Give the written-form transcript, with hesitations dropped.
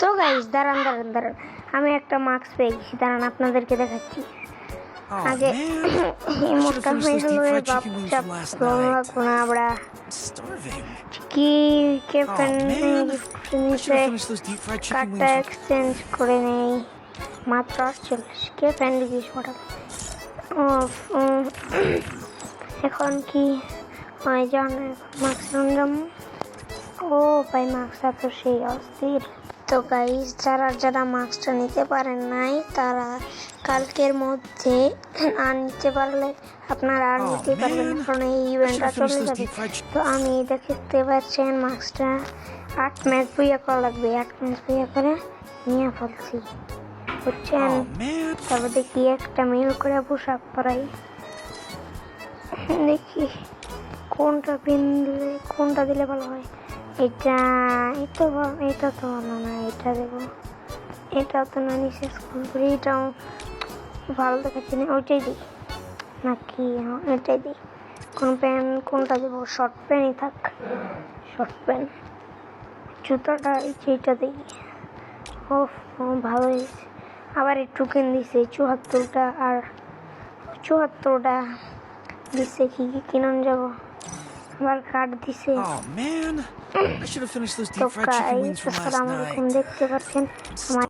তো গাইস দাঁড়ান দাঁড়ান দাঁড়ান, আমি একটা মাস্ক পেয়ে গেছি, দাঁড়ান আপনাদেরকে দেখাচ্ছি। আগে এই মোটটা হয়ে গেল বাপচাপ লাগবো না। আমরা কি কেফেন কার্ডটা এক্সচেঞ্জ করে নেই, মাত্র 48 কে ফ্যান্ডিস মডেল। এখন কি হয় জানো, মাস্ক সরঞ্জাম। ও ভাই মাস্কটা তো সেই অস্থির। তো গাইস যারা মাস্কটা নিতে পারেন নাই তারা কালকের মধ্যে আর নিতে পারলে আপনারা আর নিতে পারবেন, কারণ এই ইভেন্টটা চলে যাবে। তো আমি দেখতে পাচ্ছেন মাস্কটা 8 ম্যাচ বইয়া করা লাগবে, 8 ম্যাচ বইয়া করে নিয়ে ফেলছি বুঝছেন। তারপর দেখি একটা মেল করে পোশাক পরাই, দেখি কোনটা দিলে ভালো হয়। এটা তো ভালো না, এটা দেবো। এটাও তো না নিচে স্কুল করি, এটাও ভালো দেখাচ্ছি না, ওইটাই দিই নাকি এটাই দিই। কোনটা দেবো? শর্ট প্যান্টই থাক, শর্ট প্যান্ট। জুতাটা এইটা দিই। ও ভালো হয়েছে। আবার এই টোকেন দিছে 74টা, আর 74টা দিছে। কি কিনন যাব, আবার কার্ড দিছে। তো গাইস আসসালামু আলাইকুম, দেখতে পাচ্ছেন আমার